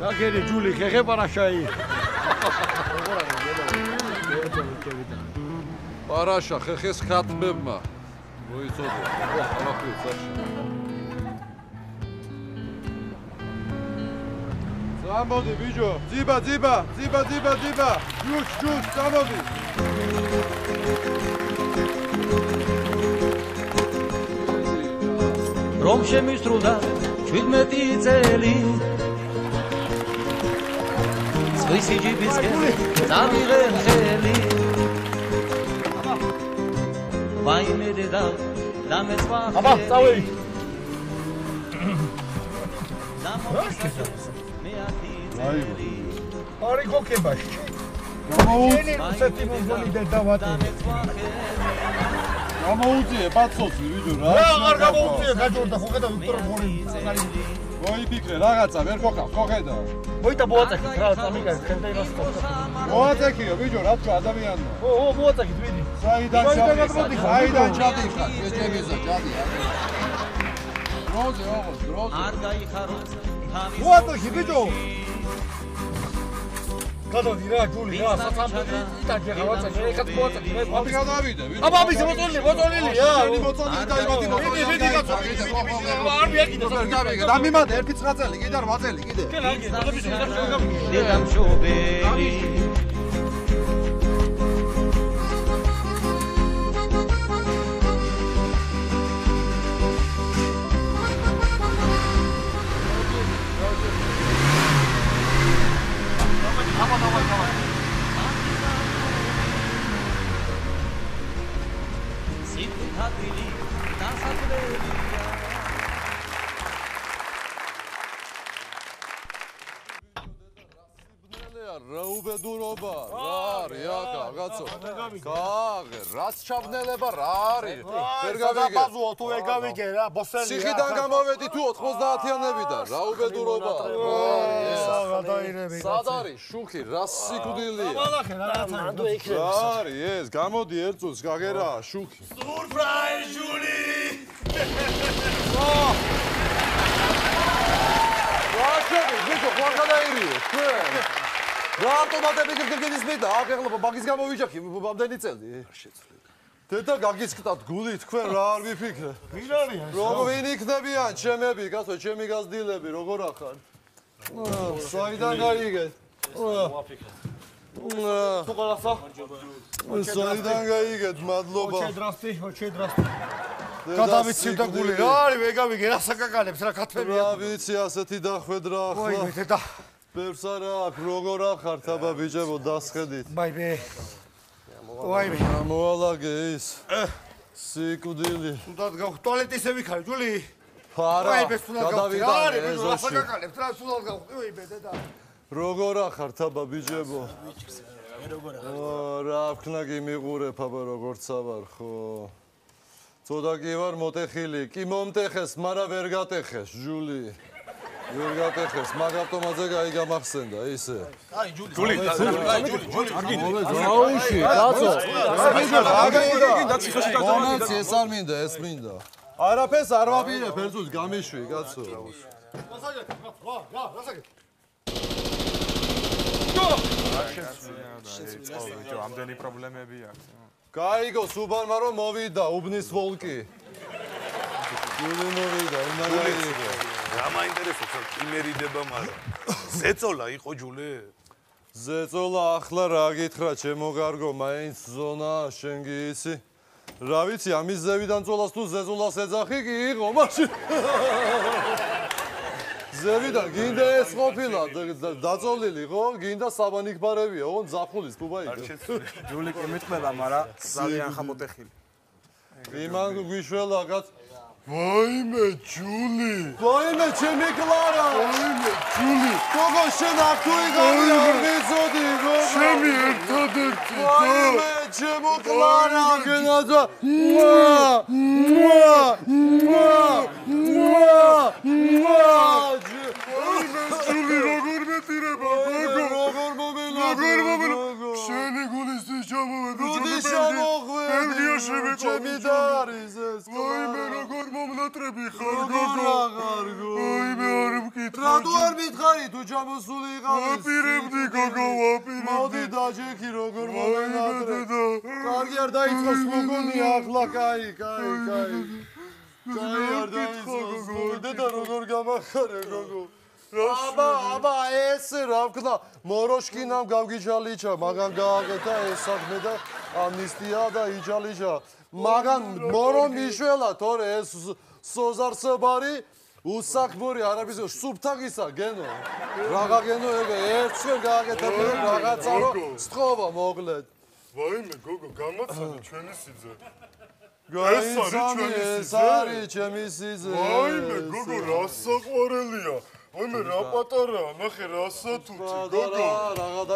გაგერი ჯული ხეხეპარაშაი. პარაშა ხეხეს ხატბებმა. მოიწოდე. ახლა წაში. Замоди, ბიჭო. ძიბა. ჯუს, замоди. რომ შემისრულდა 17 წელი ზღვისი ჯიბისკენ წავიღე ხელი ვაიმე დედა დამეცვა აბა წავედი არი გოკებაში გამოუწე რუსეთი მოგონი დედა ვატი გამოუწიე ბაცოსი ვიჯო რა აღარ გამოუწიე გაჯორდა ხო ხედა ვიქტორ მორე მოიფიქრე რაღაცა ვერ გოყავ ხო ხედა მოიტა მოაწაკით რა წამიგარი ხენდა იმას მოაწაკიო ვიჯო რა თქვა ადამიანმა ო მოაწაკით ვიდი საიდან ჩადიხარ ეჭებიზა ჯადია დროზე არ გაიხარო მოაწაკი ვიჯო გადავდი რა ჯული რა სასამართლო იტაჯი გავაწაკი ეხაც მოაწაკი მე გავიდე აბა ამის მოწოლილი შენი მოწოლილი დაიბადი ვიდი კაცო არ მიაკიდე გავიგე და მიმად 1 წელი კიდე 8 წელი კიდე დედამშობელი რაუბედურობა რა არის აკა კაცო გააღე რაც ჩაბნელება რა არის ვერ გავიგე ბაზუო თუ ვერ გავიგე რა ბოსელი ციხიდან გამოვედი თუ 90-იანებიდან რაუბედურობა სად არის შუქი რა სიკვდილია რა არის ეს გამოდი ერთ წუთს გაგერა შუქი სურპრაიზ ჯული რა შევი ვიჯო ხო გადაირიო თქვენ რა ავტომატები გიგდის მიდა აქ ეხლა ბაგის გამოვიჯახი ამდენი წელი დედა გაგისკდათ გული თქვენ რა არ ვიფიქრე ვინ არიან როგორ ვინ იქნებიან ჩემები კაცო ჩემი გაზდილები როგორ ახარ საიდან გაიგეთ თუ ყველასა საიდან გაიგეთ მადლობა ოჩე გადავიცივდა გული რა არის მე გავიგე რა საკაკალებს რა კათვებია რა ვიცი ასეთი დახვედრა ახლა ვაიმე დედა ბევრს არა აქ როგორ ახართ აბა ბიჭებო დასხედით ვაიმე ვაიმე მოალაგე ის სიკვდილი თუნდაც გავ ტუალეტისე ვიქარი ჯული არა გადავიდანე რა საკაკალებს რა თუნდაც გავ ვაიმე დედა როგორ ახართ აბა ბიჭებო რა ვქნა გიმიყურებ აბა როგორ წავარ ხო ცოტა კი ვარ მოტეხილი კი მომტეხეს მაგრამ ვერ გატეხეს ჯული ვერ გატეხეს მაგ ავტომატზე გაიგამახსენდა ისე აი ჯული აუში კაცო მომენტი ეს არ მინდა ეს მინდა არაფერს არ ვაპირებ ერთუს გამიშვი კაცო შეცვლია ამდენი პრობლემები აქვს გაიგო სუბანმა რომ მოვიდა უბნის ვოლკი ჯული მოვიდა უნდა გაიგო რა მაინტერესებს იმერიდება მაგრამ ზეწოლა იყო ჯული ზეწოლა ახლა რა გითხრა ჩემო კარგო მაინც ზონა შენ გიცი რა ვიცი ამის ზევიდან წოლას თუ ზეწოლას ეძახი კი იყო მაშინ ზევიდან გინდა ეს ყოფილა დაწოლილი ხო გინდა საბანიკბარებია ონ ზაფხულის პუბაიკა ჯული კი მიტყველა მაგრამ ძალიან ხამოტეხილი იმან გვიშველა კაც ვაიმე ჯული ვაიმე ჩემი კლარა ვაიმე ჯული გოგო შენ აქ თუ იღავი არ მიწოდი გოგო ჩემი ერთადერთი ვაიმე ჩემო კლარა გენაძა ჯული როგორ მეტირება გოგო როგორ მომელა შენი გულისთვის ჩამოვედი ჩემი და არის ეს ვაიმე როგორ მომლოტრები ხარ გოგო აღარ გოგო ვაიმე არ მკითხარ რატო არ მითხარი თუ ჩამოსული იყავი. ვაპირებდი გოგო, ვაპირებდი. მოდი დაჯექი როგორ მომენატრე. კარგი არ დაიწყოს მოგონი ახლა, კაი. კაი არ დაიწყოს. დედა როგორ გამახარე გოგო. აბა ეს რა ვქნა მოროშკინამ გავგიჯალიჩა მაგან გააკეთა ეს საქმე და ამნისტია და იჯალიჩა მაგან მორო მიშველა თორე ეს სოზარსაბარი უსახბური არაბის სუბთაგისა გენო რაღა გენო ეგ ერთშენ გააკეთა რაღაცარო სწობა მოკლედ ვაიმე გოგო გამაცანი ჩვენი სიძე ეს არის ჩემი სიძე ვაიმე გოგო რა საყვარელია ვაიმე რა პატარაა ნახე რა სათუთი გოგო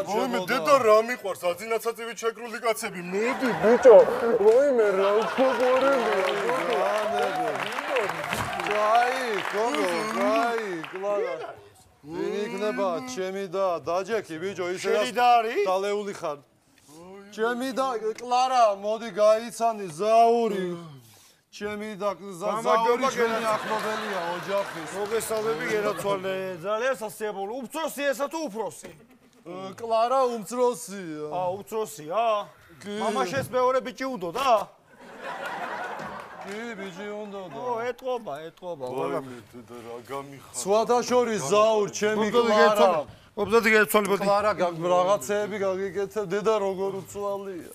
ვაიმე დედა რა მიყვარს აძინაცაცივით შეკრული კაცები მოდი ბიჭო ვაიმე რა საყვარელია კაი კლარა ვინ იქნება ჩემი და დაჯექი ბიჭო ისე დალეული ხარ ჩემი და კლარა მოდი გაიცანი ზაური ჩემი და ზაური ჩვენი ახლობელია ოჯახის მოგესალმები გერაცვალე ძალიან სასიამოვნო უფროსი ესა თუ უფროსი კლარა უმცროსია უფროსია მამაშეს მეორე ბიჭი უნდა და კი ბიჭი უნდა და ეტყობა რა გამიხარ სვადაშორის ზაურ ჩემი კლარა ობზადი გერაცვალებოდი კლარა რაღაცეები გაგიკეთებ დედა როგორ უცვალია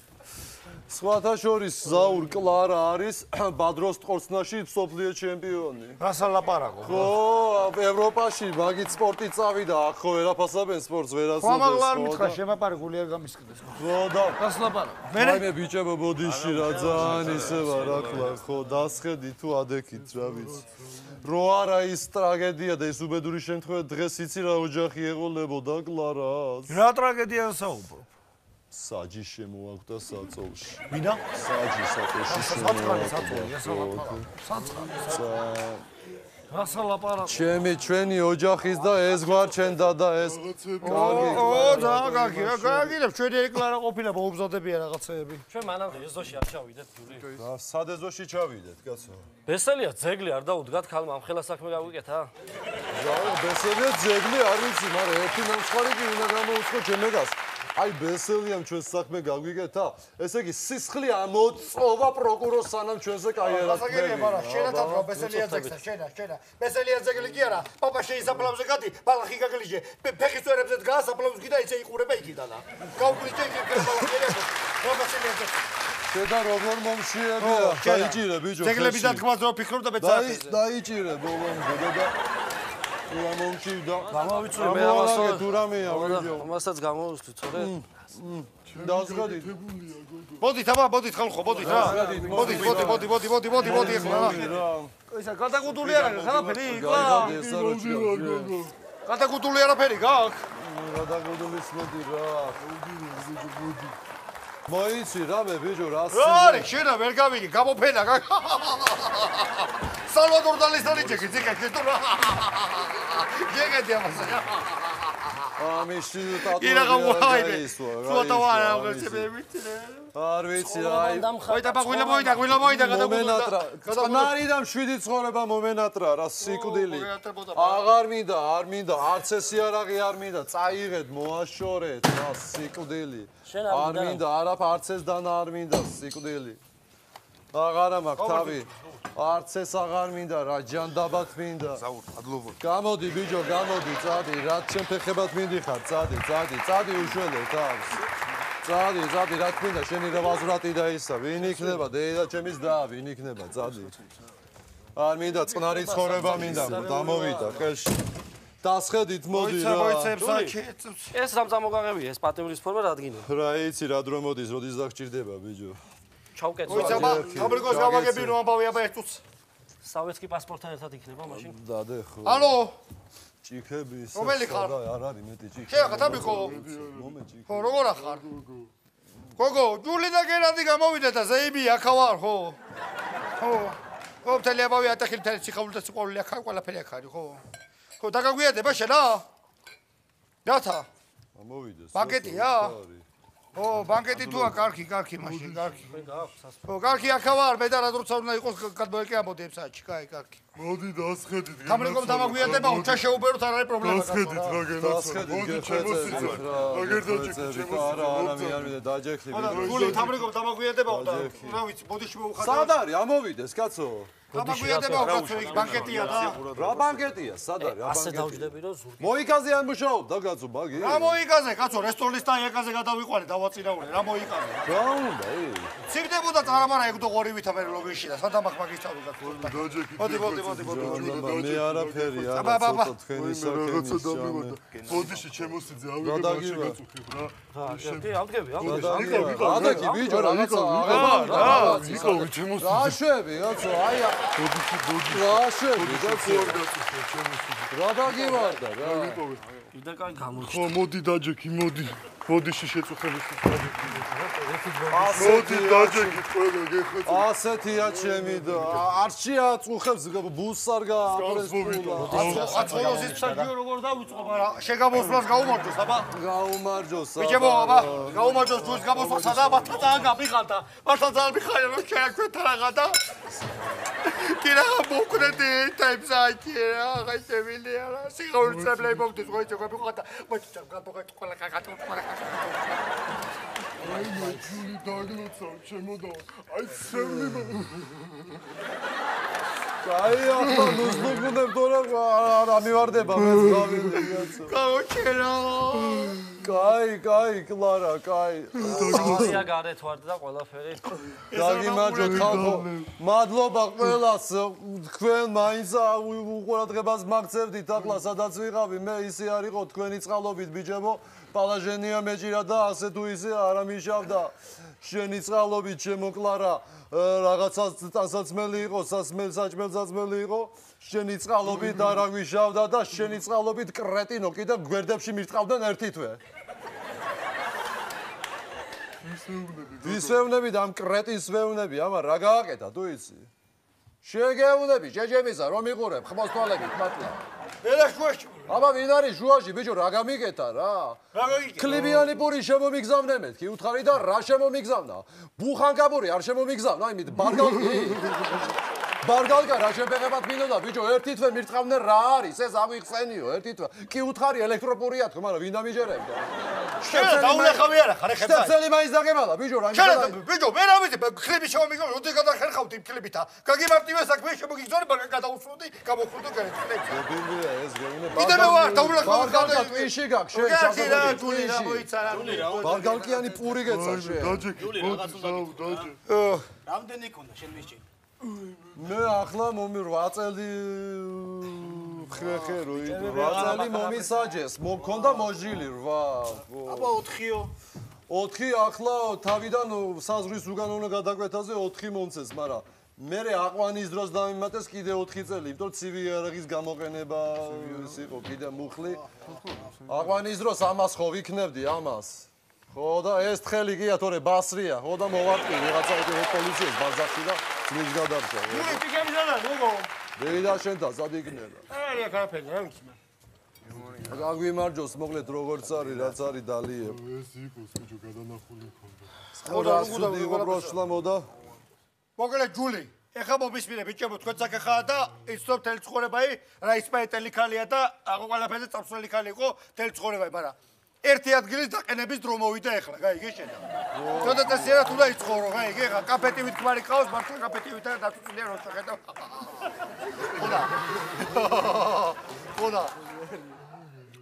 სვადაშორის ზაურ კლარა არის ბადროს ტყორცნაში მსოფლიო ჩემპიონი რასა ლაპარაკო ხო ევროპაში მაგით სპორტი წავიდა ახო ვერაფასებენ სპორტს ვერასოდეს ხო მაგ არ მითხრა შემაპარებული არ გამისკდეს ხო და რას ლაპარაკო მე ბიჭებო ბოდიში რა ძალიან ისე ვარ ახლა ხო დასხედი თუ ადექით რა ვიცი რო არა ის ტრაგედია და ის უბედური შემთხვევა დღეს იცი რა ოჯახი ეყოლებოდა კლარას რა ტრაგედია საუბრო საჯი შემოაქვდა საწოლში. ვინა? საჯი საწოლში შემოაქვდა. რასა ლაპარაკო? ჩვენი ოჯახის და ეს გვარჩენდა და ეს გაგიგებ ჩვენი ეკლარა ყოფილა მოუბზადებია რაღაცეები. ჩვენ მანამდე ეზოში არ ჩავიდეთ ჯული. სად ეზოში ჩავიდეთ, კაცო? ბესელია ძეგლი არ დაუდგათ ქალმა ამ ხელა საქმე გავიკეთა? ბესელია ძეგლი არ ვიცი, მაგრამ ერთი ნამსხარი კი უნდა გამოუცხო ჩემეგას. აი ბესელიამ ჩვენს საქმე გავიგეთა ესე იგი სისხლი ამოწოვა პროკურორს სანამ ჩვენზე კაიერას მერია შენათან რა ბესელია ძეგლი შენა ბესელია ძეგლი კი არა პაპა შეისაფლავზე გადი ბალახი გაგლიჯე ფეხის წვერებზე დგას საფლავს კიდე ისე იყურება იქიდანა გავგლიჯე იქ ბალახი რა ბესელია ძეგლი შედა როგორ მომშიებია დაიჭირე ბიჭო ძეგლები დათქმას რო ფიქრობ და მეცადეს დაიჭირე ბოლომდე და რა მომჩივდა გამოვიწვე მე ამასო დურამეა ვიდეო ამასაც გამოვიწვი თორე დასგადით მოდით აბა მოდით ხალხო მოდით რა მოდი ახლა ისა გადაგუდული არა ხალაფერი გადაგუდული არაფერი გაქვს გადაგუდულის მოდი რა მოიცი რამე ბიჭო რა არის შენა ვერ გავიგე გამოფენა სალვადორ დალის დალიჭე ძიკა კეთურა ჯეგეთი ამასა ამისი ტატუ ირა გამაიდე სუათა ვარა აღწევებით არ ვიცი აი მოიდა გადაგუდულა ნარიდან 7 ცხოვრება მომენატრა რა სიკვდილი აღარ მინდა არც ეს იარაღი არ მინდა წაიღეთ მოაშორეთ რა სიკვდილი არ მინდა არც ეს დანა არ მინდა სიკვდილი აღარა მაქვს თავი არც ეს აღარ მინდა რა ჯანდაბათ მინდა გამოდი ბიჭო გამოდი წადი რა ჩემ ფეხებად მინდიხარ წადი უშველე თავს წადი რა თქმა უნდა შენი რა ვაზრატი და ისა ვინ იქნება დედა ჩემის და ვინ იქნება წადი არ მინდა წყნარი ცხოვრება მინდა დამოვიდა ხელში დასხედით მოდი რა ეს რამ წამოგაღებია ეს პატიმრის ფორმა რადგინია რა იცი რა დრო მოდის როდის დაგჭირდება ბიჭო ჩავკეთო მოიცაბა ფაბრიკოს გავაგებინო ამბავი აბა ერთ წუთს სავეთსკი პასპორტთან ერთად იქნება მაშინ დადე ხო ალო ჭიქები ის რომელი ხარ არ არის მეტი ჭიქი შეახა თამიკო ხო როგორ ახარ გოგო ჯული და გერადი გამოვიდა და ზეიბი აქა ვარ ხო თელი აბავი ატახილი თელი სიხაული და სიყვარული აქა ყველაფერი აქ არის ხო დაგაგვიადება შენა რათა ამოვიდეს პაკეტია ო, ბანკეტი თუა, კარგი, მაშინ, კარგი. ო, კარგი ახავარ, მე და რა როცა უნდა იყოს გადმოეკე ამბოდი ამ საათში, კაი, კარგი. მოდი დასხედით. კამერიკომ დამაგვიადება, უჩა შეუბეროთ, არ არის პრობლემა. დასხედით რა გენაცო. მოდი ჩემოსიძა. აგერ დაჭიქი ჩემოსიძა. არა, მე არ ვიდა დაჯექი. გული კამერიკომ დამაგვიადება და რა ვიცი, ბოდიში მოვხატე. სად არის? ამოვიდეს, კაცო. დამაგვიადება უკაცო, იქ ბანკეტია და. რა ბანკეტია? სად არის? ასე დავჯდები რომ ზურგი. მოიკაზე არ მუშაობ და კაცო, მაგი. რა მოიკაზე, კაცო, რესტორნის და ეკაზე გადავიყვანე, დავაწინაურე, რა მოიკაზე. რა უნდა, ცივდებოდა წარამარა ეგ დოღორივით ამერ ლოგიში და სადამახ მაგის თავი გაქო. დაჯექი. მოდი. მე არაფერი არა, ცოტა თქვენი რაღაცა საკენი. დამივადა. ბოდიში ჩემოსიძე ავიღე მაშინ გაწუხებ რა. კი, ავდგები, ადაკი ბიჭო, რაღაცა ვიყავი ჩემოსიძე. რა შვები, კაცო, აი რა შვები, კაცო. რა დაგივარდა რა. იდა კაი გამოჩ. ხო, მოდი დაჯექი, მოდი. ბოდიში შეწუხები. მოდი დაჯექი, ყველა გეხოჭი. ასეთია ჩემი და არჩია წუხებს ბუსარგა აპრესტულა. აცოლოსის საჯიო როგორ დავიწყო, მაგრამ შეგამოსვლას გაუმარჯოს, აბა. გაუმარჯოს. ბიჭებო, აბა, გაუმარჯოს ჯუის გამოსვლა სადა მართლა ძალიან გამიხარდა. მართლა ძალიან მიხარდა რომ შეაქვეთა რაღა და კირა მოკრედი ტაიპსაკი რა, ხაჭებილია რა. სიხარულწებლები მომდის ყოიჩო გამიხარდა. მოიჭა გამოგეთ ყველა კაკატო ყველა აი მაჩული დაგლოცა ჩემოდა. აი სევნება. აი ახლა ნუზლუგუნებ თორე არა მივარდება მეც გავიდი კაცო. გაუჩერა. კაი, კლარა, კაი. ძალიან გარეთ ვარ და ყველაფერი. დაგიმარჯოთ ხალხო. მადლობა ყველას. თქვენ მაინც უყურადღებას მაგცევდით ახლა სადაც ვიყავი. მე ისე არ იყო თქვენი წყალობით ბიჭებო. პალაჟენია მეჭირა და ასე თუ ისე არ ამიშავდა. შენი წყალობით ჩემო კლარა რაღაცა ტანსაცმელი იყო, საჭმელსაცმელი იყო. შენი წყალობით არ ამიშავდა და შენი წყალობით კრეტინო კიდევ გვერდებში მირწყავდნენ ერთი თვე. ისევნები და ამ კრეტინს ვევნები, ამან რა გააკეთა თუ იცი? შეგეუნები, ჯეჯებისა რომ იყურებ, ხმოს თვალებით მართლა. ელა შუაში. აბა ვინ არის შუაში, ბიჭო, რა გამიგეთა რა? რა გიგე? კლიბიანი პური შემომიგზავნე მეთქი, უთხარი და რა შემომიგზავნა? ბუხანკაბური არ შემომიგზავნა, იმით ბარგალკი. ბარგალკა რა შეფეხებად მინდოდა, ბიჭო, ერთი თვე მირწყავდნენ რა არის, ეს აღვიხსენიო, ერთი თვე. კი უთხარი ელექტროპურია თქო, მაგრამ ვინ ამიჯერებდა? შენ დაულეხავი არა, ხარეხება. შტეცელი მაინც დაგემალა, ბიჭო, რა შენ ბიჭო, მე რა ვიცი, კლიბი შემომიგზავნე, როდი გადახერხავდი იმ კლიბითა. გაგიმარტივე საქმე შემოგიგზავნე, მაგრამ გადაუსრულდი, გამოხურდი გარეთ. გებინია ეს გეუნე. კიდე მე ვარ, დაულეხავი. ბარგალკა ტვიში გაქვს, შენ ჩასაგები ჯული რა მოიცა რა. ბარგალკიანი პური გეცა შენ. დაჯექი. დაჯექი. რამდენი ქონდა შენ მისჭი? მე ახლა მომი 8 წელი ხერხერო 8 წელი მომისაჯეს მქონდა მოჟილი 8 აბა 4-იო 4 ახლა თავიდან საზღვის უგან უნდა გადაკვეთაზე 4 მომცეს მაგრამ მე აყვანის დროს დამიმატეს კიდე 4 წელი იმიტომ ცივი იარაღის გამოყენება ის იყო კიდე მუხლი აყვანის დროს ამას ხო ვიქნებდი ამას ხო და ეს თხელი კია თორე ბასრია ხო და მოვარტყი ვიღაცა პოლიციის ბაზარში და ძმის გადარჩა გული პიკემზადა მოგო დედა შენ და სად იქნება არია კარაფერი რა ვიცი მე გაგვიმარჯოს მოკლედ როგორც არის რაც არის დალიებ ეს იყოს ბიჭო გადანახული ქონდა ხოდა იყო პროშლა მოდა მოკლედ ჯული ეხა მომისმინე ბიჭებო თქვენ საკეხაა და იცნობ თელი ცხოვრებაი რა ისპაიტელი ხალია და აღო ყველაფერზე წამსვლელი ხალი იყო თელი ცხოვრებაი მაგრამ ერთი ადგილის დაყენების დრო მოვიდა ეხლა, გაიგე შენ. ცოტა სერათ უნდა იცხოვრო, გაიგე, ხა კაფეტივით ქმარი ყავს, მართლა კაფეტივით არ დაწუწნია რომ შეხედავ. ხოდა.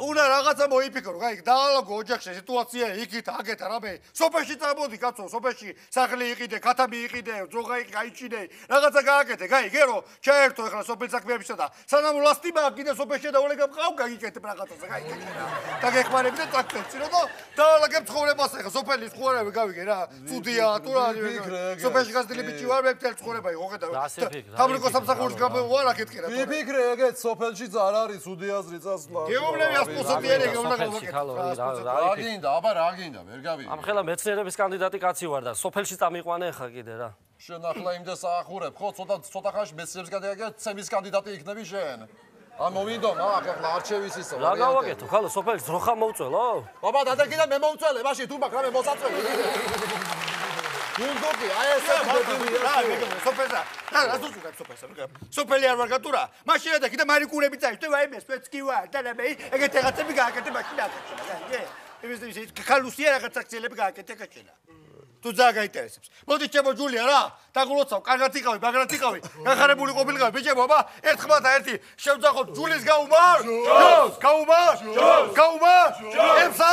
უნდა რაღაცა მოიფიქრო, გაიგე, დაალაგო ოჯახში სიტუაცია იქით, აგეთ რამე. სოფელში წამოდი, კაცო, სოფელში სახლი იყიდე, ქათამი იყიდე, ძოღა გაიჩინე, რაღაცა გააკეთე, გაიგე, რომ ჩაერთო ეხლა სოფელ საქმეებისა და სანამ ლასტი მაგ კიდე სოფელში და ოლე გამყავ, გაგიკეთებ რაღაცას, გაიგე. და გეხმარები და წაკეთე და დაალაგებ ცხოვრებას ეხლა სოფელის ცხოვრება გავიგე რა. ცუდია, თუ რა სოფელში გაზრდილი ბიჭი ვარ, მე მთელ ცხოვრება იყო, ხედავ. თამრიკო სამსახურის გამო ვარ აქეთკე რა. ვიფიქრე ეგეც სოფელშიც არ არის უდი აზრი წასვლა. გეუბნები ასპოსოდიერე უნდა გავაკეთო. რა გინდა, აბა რა გინდა, ვერ გავიგე. ამ ხელა მეცნიერების კანდიდატი კაცი ვარ და სოფელში წამიყვანე ხა კიდე რა. შენ ახლა იმდეს აახურებ, ხო, ცოტა ხანში მეცნიერების კანდიდატი, ცემის კანდიდატი იქნები შენ. მომიდო მაგ ახლა არჩევის ისა რა გავაკეთო ხალო სოფელი ძროხა მოუწველო ბაბა დადაკიდა მე მომწველე მაშინ თუ მაგ რამე მოსაწველი გუნდოკი აი ესე სოფელსა რა ზუსტად სოფელსა სოფელი არ ვარ გატურა მაშინ და კიდე მარიკურები წაიშტე ვაიმე სვეც კი ვარ და მე ეგეთ რაღაცები გააკეთე მაშინ აკეთე იმის ქალუსია რაღაც აქციელები გააკეთე კაჩენა თუ ძა გაინტერესებს მოდი ჩემო ჯულია რა დაგულოცავ კარგად იყავი მაგრად იყავი გახარებული ყოფილიყავი ბიჭებო აბა ერთხმათა ერთი შევძახოთ ჯულის გაუმარ ჯოს გაუმარ ჯოს გაუმარ ემსა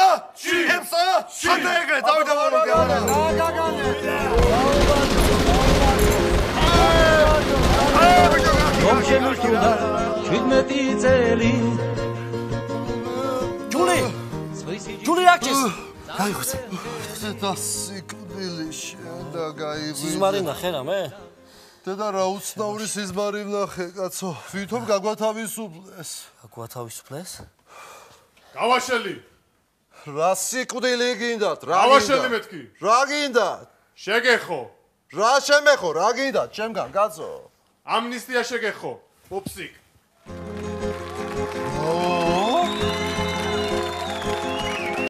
ემსა შანდა ეგრე დავიდა ვაროდი არა რომ შემოშრუნდა 17 წელი ჯული ჯული აქჩეს გაიხოცე და სიკვდილი შენდა გაივიდა სიზმარი ნახე რა მე დედა რა უცნაური სიზმარი ვნახე კაცო ვითომ გაგვათავისუფლეს გაგვათავისუფლეს გავაშელი რა სიკვდილი გინდათ რა გავაშელი მეთქი რა გინდათ შეგეხო რა შემეხო რა გინდათ ჩემგან კაცო ამნისტია შეგეხო პოპსიკ